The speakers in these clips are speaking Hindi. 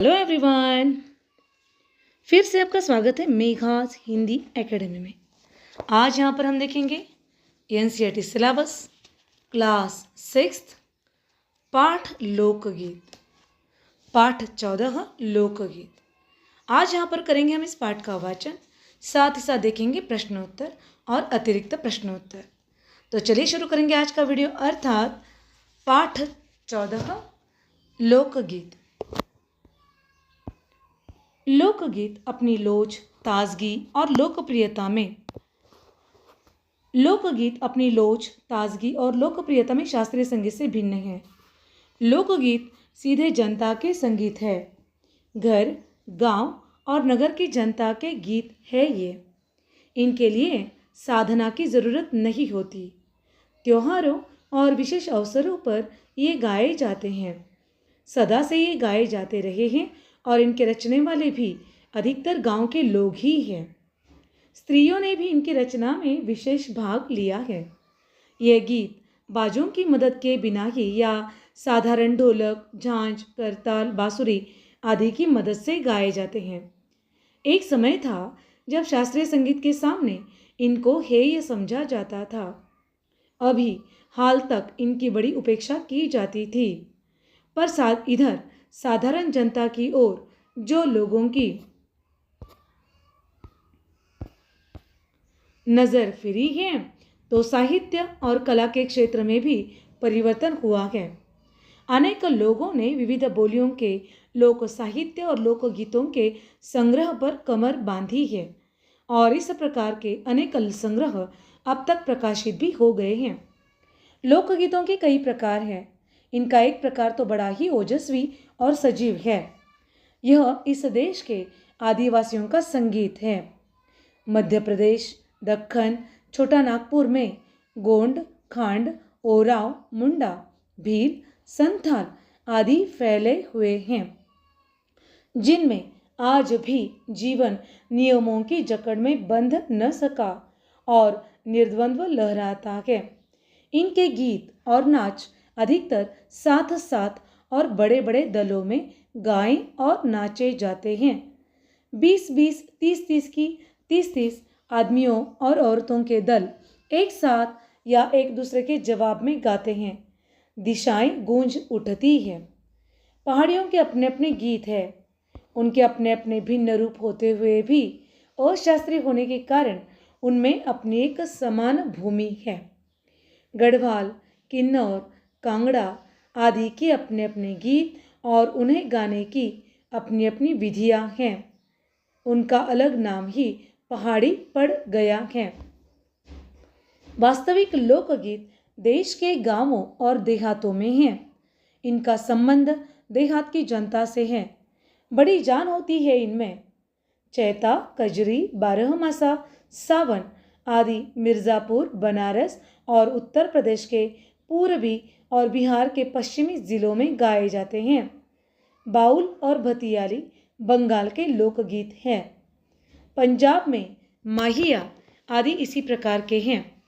हेलो एवरीवन, फिर से आपका स्वागत है मेघास हिंदी एकेडमी में। आज यहाँ पर हम देखेंगे एनसीईआरटी सिलेबस क्लास 6 पाठ लोकगीत पाठ 14 लोकगीत। आज यहाँ पर करेंगे हम इस पाठ का वाचन, साथ ही साथ देखेंगे प्रश्नोत्तर और अतिरिक्त प्रश्नोत्तर। तो चलिए शुरू करेंगे आज का वीडियो, अर्थात पाठ 14 लोकगीत। लोकगीत अपनी लोच, ताजगी और लोकप्रियता में शास्त्रीय संगीत से भिन्न है। लोकगीत सीधे जनता के संगीत है। घर, गांव और नगर की जनता के गीत है ये। इनके लिए साधना की ज़रूरत नहीं होती। त्योहारों और विशेष अवसरों पर ये गाए जाते हैं। सदा से ये गाए जाते रहे हैं और इनके रचने वाले भी अधिकतर गांव के लोग ही हैं। स्त्रियों ने भी इनकी रचना में विशेष भाग लिया है। यह गीत बाजों की मदद के बिना ही या साधारण ढोलक, झांझ, करताल, बांसुरी आदि की मदद से गाए जाते हैं। एक समय था जब शास्त्रीय संगीत के सामने इनको हेय समझा जाता था। अभी हाल तक इनकी बड़ी उपेक्षा की जाती थी, पर इधर साधारण जनता की ओर जो लोगों की नज़र फिरी है, तो साहित्य और कला के क्षेत्र में भी परिवर्तन हुआ है। अनेक लोगों ने विविध बोलियों के लोक साहित्य और लोकगीतों के संग्रह पर कमर बांधी है और इस प्रकार के अनेक संग्रह अब तक प्रकाशित भी हो गए हैं। लोकगीतों के कई प्रकार हैं। इनका एक प्रकार तो बड़ा ही ओजस्वी और सजीव है। यह इस देश के आदिवासियों का संगीत है। मध्य प्रदेश, दक्कन, छोटा नागपुर में गोंड, खांड, ओराव, मुंडा, भील, संथाल आदि फैले हुए हैं, जिनमें आज भी जीवन नियमों की जकड़ में बंध न सका और निर्द्वंद्व लहराता है। इनके गीत और नाच अधिकतर साथ साथ और बड़े बड़े दलों में गाए और नाचे जाते हैं। 20-20, 30-30 आदमियों और औरतों के दल एक साथ या एक दूसरे के जवाब में गाते हैं। दिशाएं गूंज उठती हैं। पहाड़ियों के अपने अपने गीत हैं। उनके अपने अपने भिन्न रूप होते हुए भी अशास्त्रीय होने के कारण उनमें अपनी एक समान भूमि है। गढ़वाल, किन्नौर, कांगड़ा आदि के अपने अपने गीत और उन्हें गाने की अपनी अपनी विधियां हैं। उनका अलग नाम ही पहाड़ी पड़ गया है। वास्तविक लोकगीत देश के गांवों और देहातों में हैं। इनका संबंध देहात की जनता से है। बड़ी जान होती है इनमें। चैता, कजरी, बारहमासा, सावन आदि मिर्ज़ापुर, बनारस और उत्तर प्रदेश के पूर्वी और बिहार के पश्चिमी जिलों में गाए जाते हैं। बाउल और भतियाली बंगाल के लोकगीत हैं। पंजाब में माहिया आदि इसी प्रकार के हैं।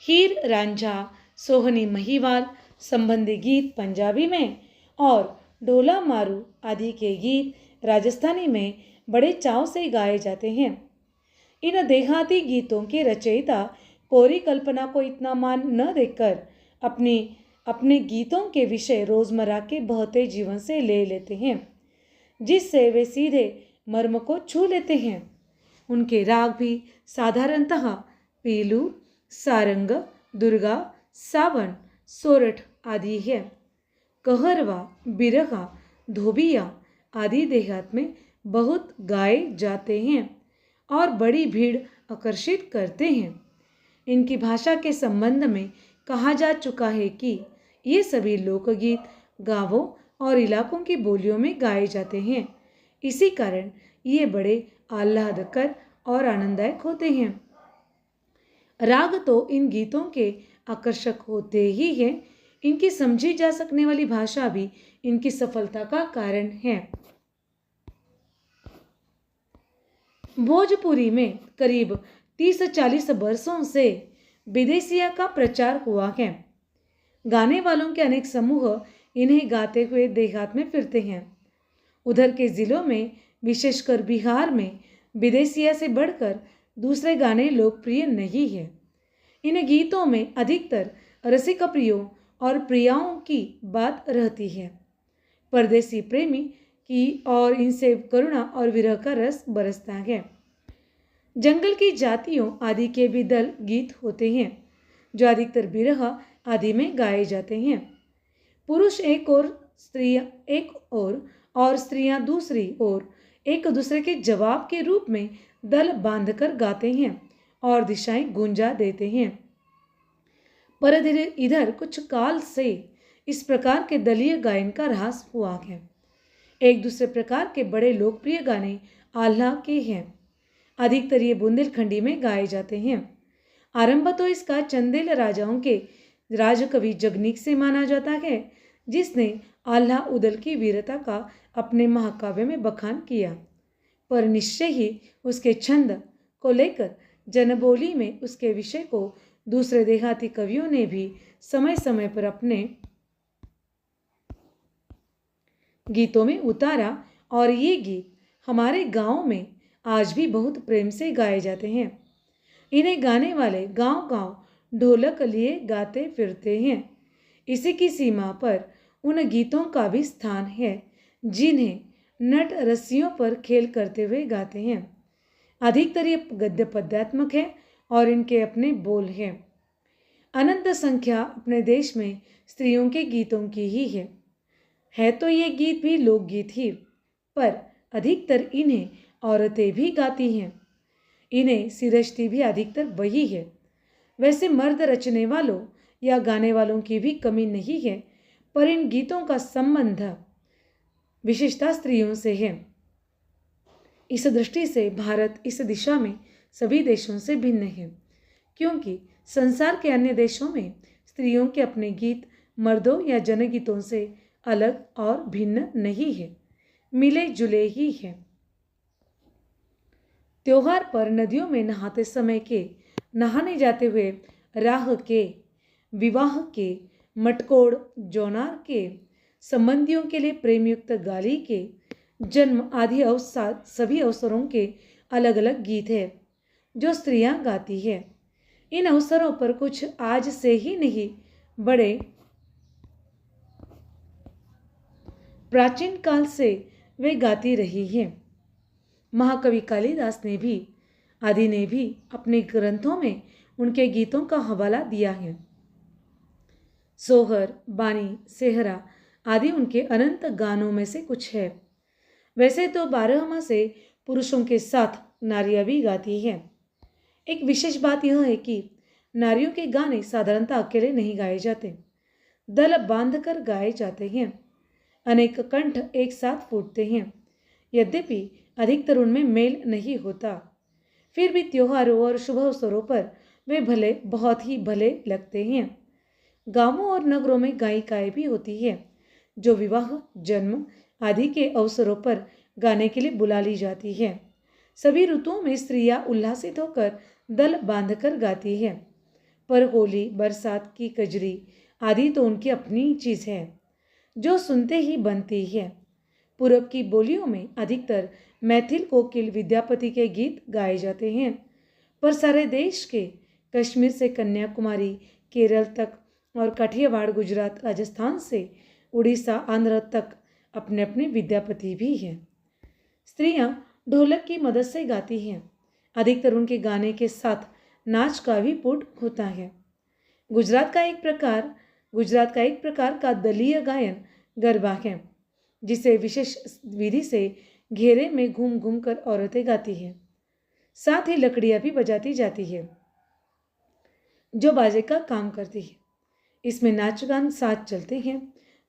हीर रांझा, सोहनी महिवाल संबंधी गीत पंजाबी में और ढोला मारू आदि के गीत राजस्थानी में बड़े चाव से गाए जाते हैं। इन देहाती गीतों के रचयिता कोरी कल्पना को इतना मान न देकर अपने गीतों के विषय रोजमर्रा के बहते जीवन से ले लेते हैं, जिससे वे सीधे मर्म को छू लेते हैं। उनके राग भी साधारणतः पीलू, सारंग, दुर्गा, सावन, सोरठ आदि है। कहरवा, बिरहा, धोबिया आदि देहात में बहुत गाए जाते हैं और बड़ी भीड़ आकर्षित करते हैं। इनकी भाषा के संबंध में कहा जा चुका है कि ये सभी लोकगीत गांवों और इलाकों की बोलियों में गाए जाते हैं। इसी कारण ये बड़े आह्लादकर और आनंददायक होते हैं। राग तो इन गीतों के आकर्षक होते ही हैं। इनकी समझी जा सकने वाली भाषा भी इनकी सफलता का कारण है। भोजपुरी में करीब 30-40 वर्षों से विदेशिया का प्रचार हुआ है। गाने वालों के अनेक समूह इन्हें गाते हुए देहात में फिरते हैं। उधर के ज़िलों में, विशेषकर बिहार में, विदेशिया से बढ़कर दूसरे गाने लोकप्रिय नहीं है। इन गीतों में अधिकतर रसिक प्रियों और प्रियाओं की बात रहती है, परदेसी प्रेमी की, और इनसे करुणा और विरह का रस बरसता है। जंगल की जातियों आदि के भी दल गीत होते हैं, जो अधिकतर विरह आदि में गाए जाते हैं। पुरुष एक ओर, स्त्रियां एक ओर और स्त्रियां दूसरी ओर एक दूसरे के जवाब के रूप में दल बांधकर गाते हैं और दिशाएं गूंजा देते हैं। पर इधर कुछ काल से इस प्रकार के दलीय गायन का ह्रास हुआ है। एक दूसरे प्रकार के बड़े लोकप्रिय गाने आल्हा के हैं। अधिकतर ये बुंदेलखंडी में गाए जाते हैं। आरंभ तो इसका चंदेल राजाओं के राजकवि जगनीक से माना जाता है, जिसने आल्हा उदल की वीरता का अपने महाकाव्य में बखान किया। पर निश्चय ही उसके छंद को लेकर जनबोली में उसके विषय को दूसरे देहाती कवियों ने भी समय समय पर अपने गीतों में उतारा, और ये गीत हमारे गांव में आज भी बहुत प्रेम से गाए जाते हैं। इन्हें गाने वाले गांव-गांव ढोलक लिए गाते फिरते हैं। इसी की सीमा पर उन गीतों का भी स्थान है जिन्हें नट रस्सियों पर खेल करते हुए गाते हैं। अधिकतर ये गद्य पद्यात्मक है और इनके अपने बोल हैं। अनंत संख्या अपने देश में स्त्रियों के गीतों की ही है तो ये गीत भी लोकगीत ही, पर अधिकतर इन्हें औरतें भी गाती हैं। इन्हें सिरजती भी अधिकतर वही है। वैसे मर्द रचने वालों या गाने वालों की भी कमी नहीं है, पर इन गीतों का संबंध विशेषता स्त्रियों से है। इस दृष्टि से भारत इस दिशा में सभी देशों से भिन्न है, क्योंकि संसार के अन्य देशों में स्त्रियों के अपने गीत मर्दों या जनगीतों से अलग और भिन्न नहीं है, मिले जुले ही हैं। त्योहार पर नदियों में नहाते समय के, नहाने जाते हुए राह के, विवाह के, मटकोड़ जोनार के, संबंधियों के लिए प्रेमयुक्त गाली के, जन्म आदि सभी अवसरों के अलग अलग गीत है जो स्त्रियां गाती है। इन अवसरों पर कुछ आज से ही नहीं, बड़े प्राचीन काल से वे गाती रही हैं। महाकवि कालिदास ने भी आदि ने भी अपने ग्रंथों में उनके गीतों का हवाला दिया है। सोहर, बानी, सेहरा आदि उनके अनंत गानों में से कुछ है। वैसे तो 12 मासे पुरुषों के साथ नारियां भी गाती हैं। एक विशेष बात यह है कि नारियों के गाने साधारणतः अकेले नहीं गाए जाते, दल बांधकर गाए जाते हैं। अनेक कंठ एक साथ फूटते हैं, यद्यपि अधिकतर उनमें मेल नहीं होता। फिर भी त्योहारों और शुभ अवसरों पर वे भले बहुत ही भले लगते हैं। गांवों और नगरों में गायिकाएं भी होती है, जो विवाह, जन्म आदि के अवसरों पर गाने के लिए बुला ली जाती है। सभी ऋतुओं में स्त्रियां उल्लासित होकर दल बांधकर गाती है, पर होली, बरसात की कजरी आदि तो उनकी अपनी चीज है, जो सुनते ही बनती है। पूरब की बोलियों में अधिकतर मैथिल कोकिल विद्यापति के गीत गाए जाते हैं, पर सारे देश के कश्मीर से कन्याकुमारी, केरल तक और काठियावाड़, गुजरात, राजस्थान से उड़ीसा, आंध्र तक अपने अपने विद्यापति भी हैं। स्त्रियां ढोलक की मदद से गाती हैं। अधिकतर उनके गाने के साथ नाच का भी पुट होता है। गुजरात का एक प्रकार का दलीय गायन गरबा है, जिसे विशेष विधि से घेरे में घूम घूम कर औरतें गाती हैं। साथ ही लकड़ियां भी बजाती जाती है, जो बाजे का काम करती है। इसमें नाच गान साथ चलते हैं।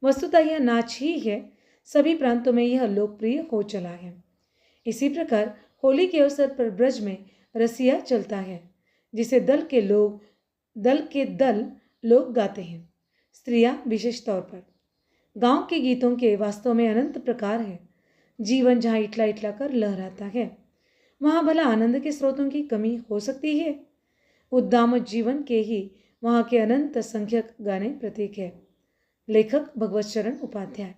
वस्तुतः यह नाच ही है। सभी प्रांतों में यह लोकप्रिय हो चला है। इसी प्रकार होली के अवसर पर ब्रज में रसिया चलता है, जिसे दल के लोग गाते हैं, स्त्रियां विशेष तौर पर। गांव के गीतों के वास्तव में अनंत प्रकार है। जीवन जहाँ इटला इटला कर लहराता है, वहाँ भला आनंद के स्रोतों की कमी हो सकती है? उद्दाम जीवन के ही वहाँ के अनंत संख्यक गाने प्रतीक है। लेखक भगवत शरण उपाध्याय।